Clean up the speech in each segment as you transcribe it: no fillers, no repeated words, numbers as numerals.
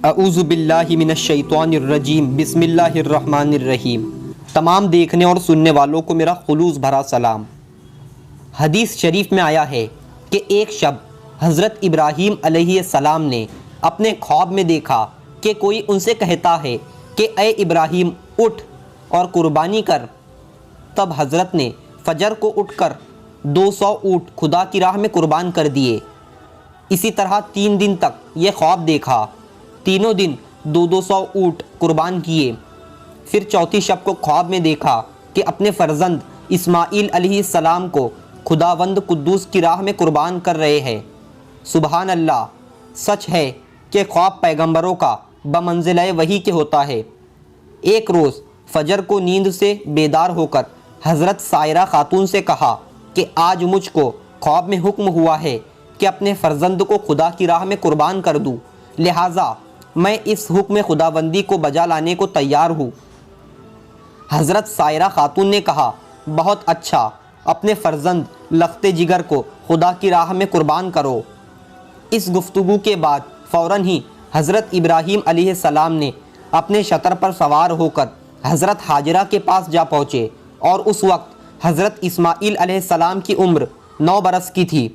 اعوذ باللہ من الشیطان الرجیم بسم اللہ الرحمن الرحیم۔ تمام دیکھنے اور سننے والوں کو میرا خلوص بھرا سلام۔ حدیث شریف میں آیا ہے کہ ایک شب حضرت ابراہیم علیہ السلام نے اپنے خواب میں دیکھا کہ کوئی ان سے کہتا ہے کہ اے ابراہیم اٹھ اور قربانی کر۔ تب حضرت نے فجر کو اٹھ کر 200 اونٹ خدا کی راہ میں قربان کر دیے۔ اسی طرح 3 دن تک یہ خواب دیکھا، تینوں دن 200 اونٹ قربان کیے۔ پھر چوتھی شب کو خواب میں دیکھا کہ اپنے فرزند اسماعیل علیہ السلام کو خداوند قدوس کی راہ میں قربان کر رہے ہیں۔ سبحان اللہ، سچ ہے کہ خواب پیغمبروں کا بمنزلہ وحی کے ہوتا ہے۔ ایک روز فجر کو نیند سے بیدار ہو کر حضرت سائرہ خاتون سے کہا کہ آج مجھ کو خواب میں حکم ہوا ہے کہ اپنے فرزند کو خدا کی راہ میں قربان کر دوں، لہٰذا میں اس حکم خداوندی کو بجا لانے کو تیار ہوں۔ حضرت سائرہ خاتون نے کہا بہت اچھا، اپنے فرزند لخت جگر کو خدا کی راہ میں قربان کرو۔ اس گفتگو کے بعد فوراً ہی حضرت ابراہیم علیہ السلام نے اپنے شتر پر سوار ہو کر حضرت ہاجرہ کے پاس جا پہنچے، اور اس وقت حضرت اسماعیل علیہ السلام کی عمر 9 برس کی تھی۔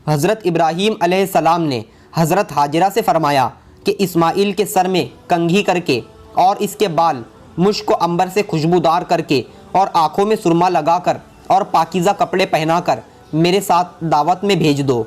حضرت ابراہیم علیہ السلام نے حضرت ہاجرہ سے فرمایا کہ اسماعیل کے سر میں کنگھی کر کے اور اس کے بال مشک و عنبر سے خوشبودار کر کے اور آنکھوں میں سرما لگا کر اور پاکیزہ کپڑے پہنا کر میرے ساتھ دعوت میں بھیج دو،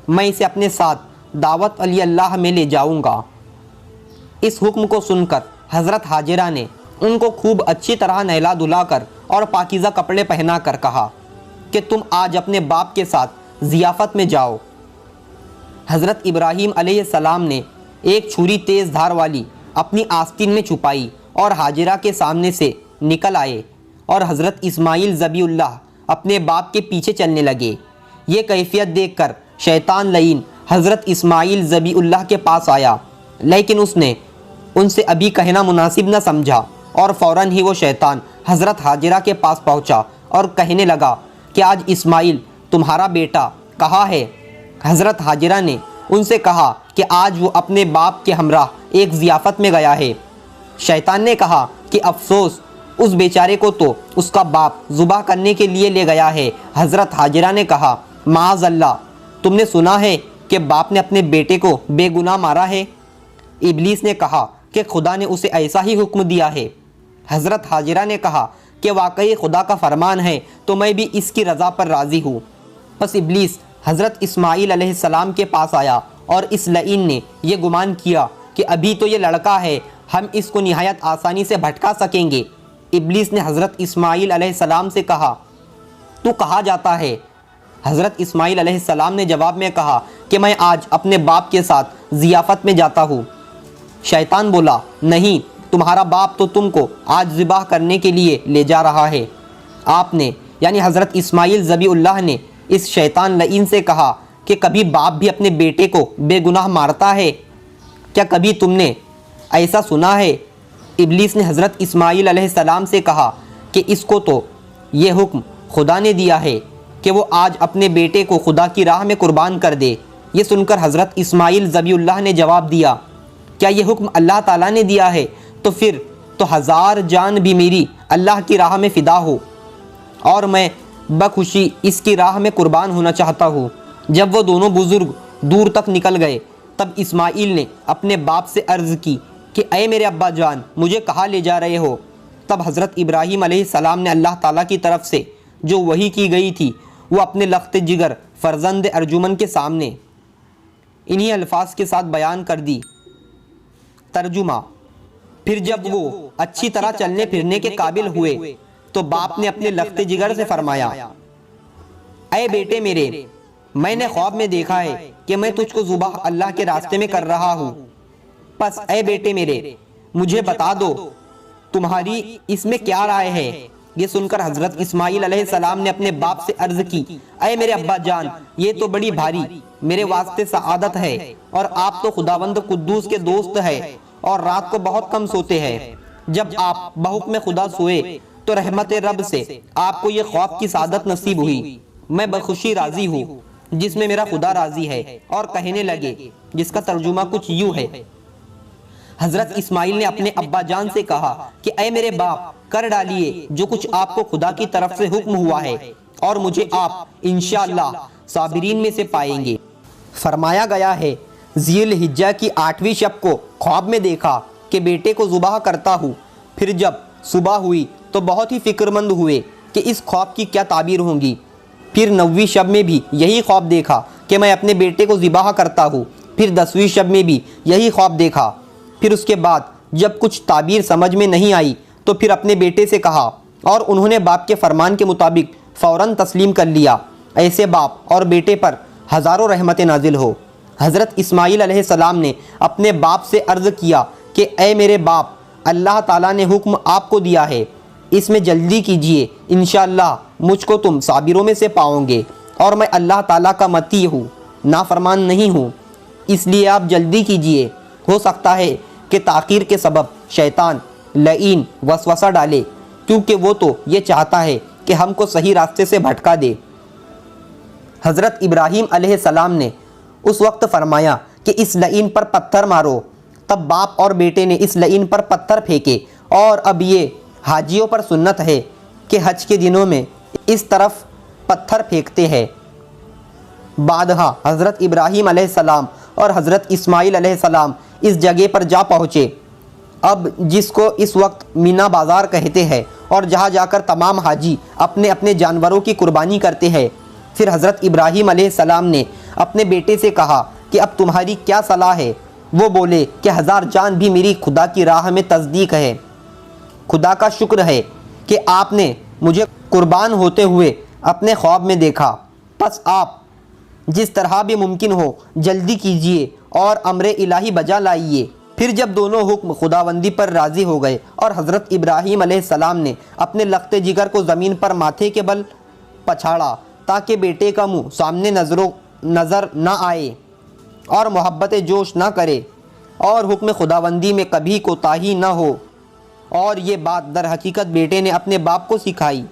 میں اسے اپنے ساتھ دعوت علی اللہ میں لے جاؤں گا۔ اس حکم کو سن کر حضرت ہاجرہ نے ان کو خوب اچھی طرح نہلا دھلا کر اور پاکیزہ کپڑے پہنا کر کہا کہ تم آج اپنے باپ کے ساتھ ضیافت میں جاؤ۔ حضرت ابراہیم علیہ السلام نے ایک چھری تیز دھار والی اپنی آستین میں چھپائی اور ہاجرہ کے سامنے سے نکل آئے، اور حضرت اسماعیل ذبی اللہ اپنے باپ کے پیچھے چلنے لگے۔ یہ کیفیت دیکھ کر شیطان لعین حضرت اسماعیل ذبی اللہ کے پاس آیا، لیکن اس نے ان سے ابھی کہنا مناسب نہ سمجھا، اور فوراً ہی وہ شیطان حضرت ہاجرہ کے پاس پہنچا اور کہنے لگا کہ آج اسماعیل تمہارا بیٹا کہاں ہے؟ حضرت ہاجرہ نے ان سے کہا کہ آج وہ اپنے باپ کے ہمراہ ایک ضیافت میں گیا ہے۔ شیطان نے کہا کہ افسوس، اس بیچارے کو تو اس کا باپ ذبح کرنے کے لیے لے گیا ہے۔ حضرت ہاجرہ نے کہا معاذ اللہ، تم نے سنا ہے کہ باپ نے اپنے بیٹے کو بے گناہ مارا ہے؟ ابلیس نے کہا کہ خدا نے اسے ایسا ہی حکم دیا ہے۔ حضرت ہاجرہ نے کہا کہ واقعی خدا کا فرمان ہے تو میں بھی اس کی رضا پر راضی ہوں۔ پس ابلیس حضرت اسماعیل علیہ السلام کے پاس آیا، اور اس لعین نے یہ گمان کیا کہ ابھی تو یہ لڑکا ہے، ہم اس کو نہایت آسانی سے بھٹکا سکیں گے۔ ابلیس نے حضرت اسماعیل علیہ السلام سے کہا تو کہاں جاتا ہے؟ حضرت اسماعیل علیہ السلام نے جواب میں کہا کہ میں آج اپنے باپ کے ساتھ ضیافت میں جاتا ہوں۔ شیطان بولا نہیں، تمہارا باپ تو تم کو آج ذبح کرنے کے لیے لے جا رہا ہے۔ آپ نے یعنی حضرت اسماعیل ذبی اللہ نے اس شیطان لعین سے کہا کہ کبھی باپ بھی اپنے بیٹے کو بے گناہ مارتا ہے؟ کیا کبھی تم نے ایسا سنا ہے؟ ابلیس نے حضرت اسماعیل علیہ السلام سے کہا کہ اس کو تو یہ حکم خدا نے دیا ہے کہ وہ آج اپنے بیٹے کو خدا کی راہ میں قربان کر دے۔ یہ سن کر حضرت اسماعیل ذبی اللہ نے جواب دیا کیا یہ حکم اللہ تعالیٰ نے دیا ہے؟ تو پھر تو 1000 جان بھی میری اللہ کی راہ میں فدا ہو، اور میں بخوشی اس کی راہ میں قربان ہونا چاہتا ہوں۔ جب وہ دونوں بزرگ دور تک نکل گئے، تب اسماعیل نے اپنے باپ سے عرض کی کہ اے میرے ابا جان، مجھے کہاں لے جا رہے ہو؟ تب حضرت ابراہیم علیہ السلام نے اللہ تعالیٰ کی طرف سے جو وحی کی گئی تھی وہ اپنے لخت جگر فرزند ارجمن کے سامنے انہی الفاظ کے ساتھ بیان کر دی۔ ترجمہ: پھر جب وہ اچھی طرح چلنے پھرنے کے قابل ہوئے تو باپ نے اپنے لخت جگر سے فرمایا اے بیٹے میرے، میں نے خواب میں دیکھا ہے کہ میں تجھ کو ذبح اللہ کے راستے میں کر رہا ہوں، پس اے بیٹے میرے مجھے بتا دو تمہاری اس میں کیا رائے ہے؟ یہ سن کر حضرت اسماعیل علیہ السلام نے اپنے باپ سے عرض کی اے میرے ابا جان، یہ تو بڑی بھاری میرے واسطے سعادت ہے، اور آپ تو خداوند قدوس کے دوست ہے اور رات کو بہت کم سوتے ہیں۔ جب آپ بحکم خدا سوئے تو رحمت رب سے آپ کو یہ خواب کی سعادت نصیب ہوئی، میں بخوشی راضی ہوں جس میں میرا خدا راضی ہے۔ اور کہنے لگے، جس کا ترجمہ کچھ یوں ہے حضرت اسماعیل نے اپنے ابا جان سے کہا کہ اے میرے باپ، کر ڈالیے جو کچھ آپ کو خدا کی طرف سے حکم ہوا ہے، اور مجھے آپ انشاءاللہ صابرین میں سے پائیں گے۔ فرمایا گیا ہے ذی الحجہ کی 8ویں شب کو خواب میں دیکھا کہ بیٹے کو ذبح کرتا ہوں۔ پھر جب صبح ہوئی تو بہت ہی فکر مند ہوئے کہ اس خواب کی کیا تعبیر ہوگی۔ پھر 9ویں شب میں بھی یہی خواب دیکھا کہ میں اپنے بیٹے کو ذبح کرتا ہوں۔ پھر 10ویں شب میں بھی یہی خواب دیکھا۔ پھر اس کے بعد جب کچھ تعبیر سمجھ میں نہیں آئی تو پھر اپنے بیٹے سے کہا، اور انہوں نے باپ کے فرمان کے مطابق فوراً تسلیم کر لیا۔ ایسے باپ اور بیٹے پر ہزاروں رحمتیں نازل ہو۔ حضرت اسماعیل علیہ السلام نے اپنے باپ سے عرض کیا کہ اے میرے باپ، اللہ تعالیٰ نے حکم آپ کو دیا ہے، اس میں جلدی کیجئے، انشاءاللہ مجھ کو تم صابروں میں سے پاؤ گے، اور میں اللہ تعالیٰ کا مطیع ہوں، نافرمان نہیں ہوں، اس لیے آپ جلدی کیجئے۔ ہو سکتا ہے کہ تاخیر کے سبب شیطان لعین وسوسہ ڈالے، کیونکہ وہ تو یہ چاہتا ہے کہ ہم کو صحیح راستے سے بھٹکا دے۔ حضرت ابراہیم علیہ السلام نے اس وقت فرمایا کہ اس لعین پر پتھر مارو۔ تب باپ اور بیٹے نے اس لعین پر پتھر پھینکے، اور اب یہ حاجیوں پر سنت ہے کہ حج کے دنوں میں اس طرف پتھر پھینکتے ہیں۔ بعدہا حضرت ابراہیم علیہ السلام اور حضرت اسماعیل علیہ السلام اس جگہ پر جا پہنچے، اب جس کو اس وقت مینا بازار کہتے ہیں، اور جہاں جا کر تمام حاجی اپنے اپنے جانوروں کی قربانی کرتے ہیں۔ پھر حضرت ابراہیم علیہ السلام نے اپنے بیٹے سے کہا کہ اب تمہاری کیا صلاح ہے؟ وہ بولے کہ 1000 جان بھی میری خدا کی راہ میں تصدیق ہے۔ خدا کا شکر ہے کہ آپ نے مجھے قربان ہوتے ہوئے اپنے خواب میں دیکھا، پس آپ جس طرح بھی ممکن ہو جلدی کیجئے اور امر الہی بجا لائیے۔ پھر جب دونوں حکم خداوندی پر راضی ہو گئے اور حضرت ابراہیم علیہ السلام نے اپنے لخت جگر کو زمین پر ماتھے کے بل پچھاڑا تاکہ بیٹے کا منہ سامنے نظر نہ آئے اور محبت جوش نہ کرے، اور حکم خداوندی میں کبھی کوتاہی نہ ہو، اور یہ بات در حقیقت بیٹے نے اپنے باپ کو سکھائی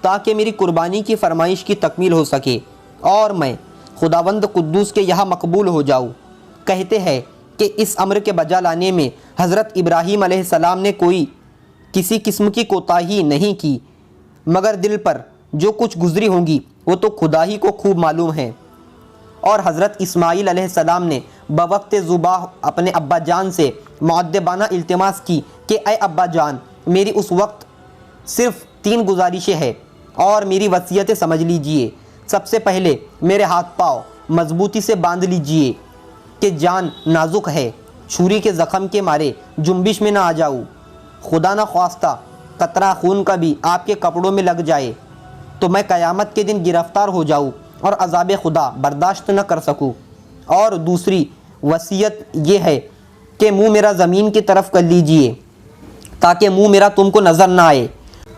تاکہ میری قربانی کی فرمائش کی تکمیل ہو سکے اور میں خداوند قدوس کے یہاں مقبول ہو جاؤں۔ کہتے ہیں کہ اس امر کے بجا لانے میں حضرت ابراہیم علیہ السلام نے کسی قسم کی کوتاہی نہیں کی، مگر دل پر جو کچھ گزری ہوں گی وہ تو خدا ہی کو خوب معلوم ہے۔ اور حضرت اسماعیل علیہ السلام نے بوقت ذبح اپنے ابا جان سے مؤدبانہ التماس کی کہ اے ابا جان، میری اس وقت صرف 3 گزارشیں ہیں اور میری وصیتیں سمجھ لیجئے۔ سب سے پہلے میرے ہاتھ پاؤں مضبوطی سے باندھ لیجئے کہ جان نازک ہے، چھری کے زخم کے مارے جنبش میں نہ آ جاؤں، خدا نہ خواستہ قطرہ خون کا بھی آپ کے کپڑوں میں لگ جائے تو میں قیامت کے دن گرفتار ہو جاؤں اور عذاب خدا برداشت نہ کر سکوں۔ اور دوسری وصیت یہ ہے کہ منہ میرا زمین کی طرف کر لیجئے تاکہ منہ میرا تم کو نظر نہ آئے،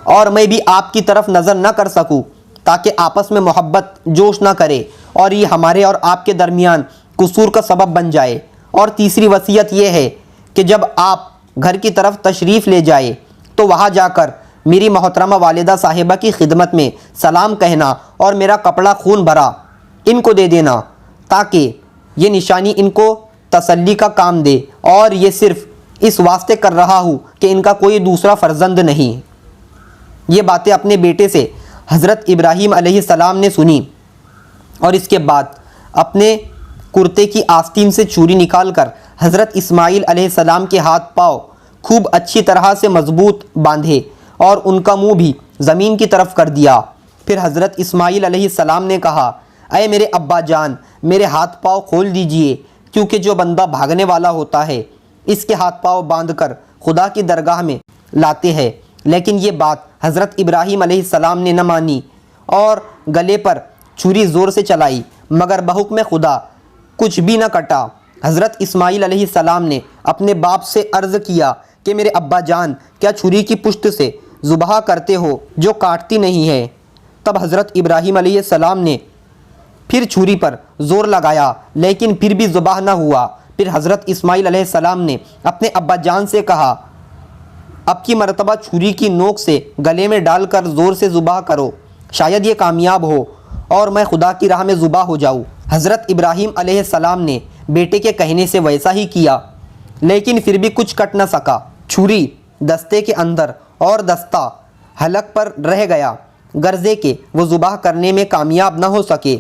اور میں بھی آپ کی طرف نظر نہ کر سکوں، تاکہ آپس میں محبت جوش نہ کرے اور یہ ہمارے اور آپ کے درمیان قصور کا سبب بن جائے۔ اور تیسری وصیت یہ ہے کہ جب آپ گھر کی طرف تشریف لے جائے تو وہاں جا کر میری محترمہ والدہ صاحبہ کی خدمت میں سلام کہنا اور میرا کپڑا خون بھرا ان کو دے دینا، تاکہ یہ نشانی ان کو تسلی کا کام دے، اور یہ صرف اس واسطے کر رہا ہوں کہ ان کا کوئی دوسرا فرزند نہیں۔ یہ باتیں اپنے بیٹے سے حضرت ابراہیم علیہ السلام نے سنی، اور اس کے بعد اپنے کرتے کی آستین سے چھری نکال کر حضرت اسماعیل علیہ السلام کے ہاتھ پاؤں خوب اچھی طرح سے مضبوط باندھے اور ان کا منہ بھی زمین کی طرف کر دیا۔ پھر حضرت اسماعیل علیہ السلام نے کہا اے میرے ابا جان، میرے ہاتھ پاؤں کھول دیجئے، کیونکہ جو بندہ بھاگنے والا ہوتا ہے اس کے ہاتھ پاؤں باندھ کر خدا کی درگاہ میں لاتے ہیں۔ لیکن یہ بات حضرت ابراہیم علیہ السلام نے نہ مانی اور گلے پر چھری زور سے چلائی، مگر بحکم خدا کچھ بھی نہ کٹا۔ حضرت اسماعیل علیہ السلام نے اپنے باپ سے عرض کیا کہ میرے ابا جان، کیا چھری کی پشت سے ذبح کرتے ہو جو کاٹتی نہیں ہے؟ تب حضرت ابراہیم علیہ السلام نے پھر چھری پر زور لگایا، لیکن پھر بھی ذبح نہ ہوا۔ پھر حضرت اسماعیل علیہ السلام نے اپنے ابا جان سے کہا اب کی مرتبہ چھری کی نوک سے گلے میں ڈال کر زور سے ذبح کرو، شاید یہ کامیاب ہو اور میں خدا کی راہ میں ذبح ہو جاؤں۔ حضرت ابراہیم علیہ السلام نے بیٹے کے کہنے سے ویسا ہی کیا۔ لیکن پھر بھی کچھ کٹ نہ سکا۔ چھری دستے کے اندر اور دستہ حلق پر رہ گیا، غرضے کہ وہ ذبح کرنے میں کامیاب نہ ہو سکے۔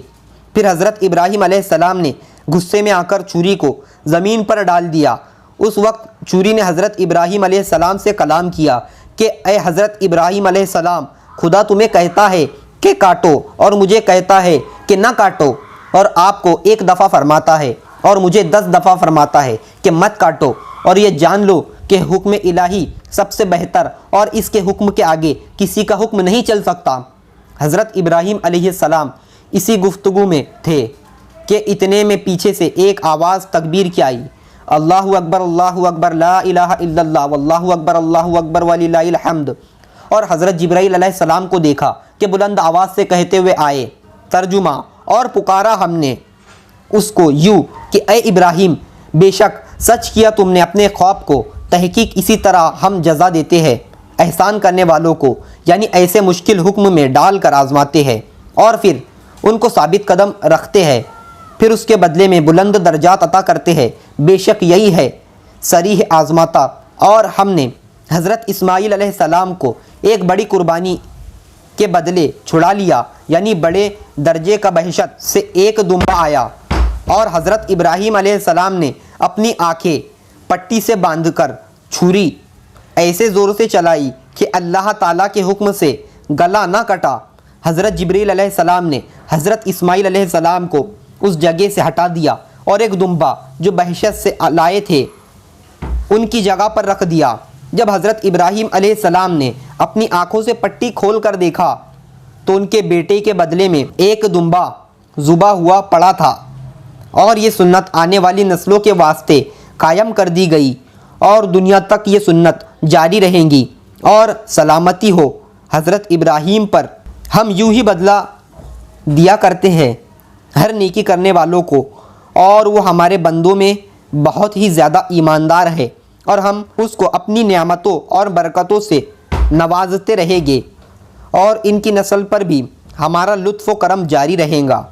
پھر حضرت ابراہیم علیہ السلام نے غصے میں آ کر چھری کو زمین پر ڈال دیا۔ اس وقت چھری نے حضرت ابراہیم علیہ السلام سے کلام کیا کہ اے حضرت ابراہیم علیہ السلام، خدا تمہیں کہتا ہے کہ کاٹو اور مجھے کہتا ہے کہ نہ کاٹو، اور آپ کو ایک دفعہ فرماتا ہے اور مجھے 10 دفعہ فرماتا ہے کہ مت کاٹو، اور یہ جان لو کہ حکم الہی سب سے بہتر اور اس کے حکم کے آگے کسی کا حکم نہیں چل سکتا۔ حضرت ابراہیم علیہ السلام اسی گفتگو میں تھے کہ اتنے میں پیچھے سے ایک آواز تکبیر کی آئی، اللہ اکبر لا الہ الا اللہ واللہ اکبر وللہ الحمد، اور حضرت جبرائیل علیہ السلام کو دیکھا کہ بلند آواز سے کہتے ہوئے آئے۔ ترجمہ: اور پکارا ہم نے اس کو یوں کہ اے ابراہیم، بے شک سچ کیا تم نے اپنے خواب کو، تحقیق اسی طرح ہم جزا دیتے ہیں احسان کرنے والوں کو، یعنی ایسے مشکل حکم میں ڈال کر آزماتے ہیں اور پھر ان کو ثابت قدم رکھتے ہیں، پھر اس کے بدلے میں بلند درجات عطا کرتے ہیں، بے شک یہی ہے صریح آزماتا۔ اور ہم نے حضرت اسماعیل علیہ السلام کو ایک بڑی قربانی کے بدلے چھڑا لیا، یعنی بڑے درجے کا بہشت سے ایک دمبا آیا، اور حضرت ابراہیم علیہ السلام نے اپنی آنکھیں پٹی سے باندھ کر چھری ایسے زور سے چلائی کہ اللہ تعالیٰ کے حکم سے گلا نہ کٹا۔ حضرت جبریل علیہ السلام نے حضرت اسماعیل علیہ السلام کو اس جگہ سے ہٹا دیا اور ایک دمبا جو بہشت سے لائے تھے ان کی جگہ پر رکھ دیا۔ جب حضرت ابراہیم علیہ السلام نے اپنی آنکھوں سے پٹی کھول کر دیکھا تو ان کے بیٹے کے بدلے میں ایک دمبا ذبح ہوا پڑا تھا، اور یہ سنت آنے والی نسلوں کے واسطے قائم کر دی گئی اور دنیا تک یہ سنت جاری رہیں گی اور سلامتی ہو حضرت ابراہیم پر۔ ہم یوں ہی بدلہ دیا کرتے ہیں ہر نیکی کرنے والوں کو، اور وہ ہمارے بندوں میں بہت ہی زیادہ ایماندار ہے، اور ہم اس کو اپنی نعمتوں اور برکتوں سے نوازتے رہیں گے، اور ان کی نسل پر بھی ہمارا لطف و کرم جاری رہے گا۔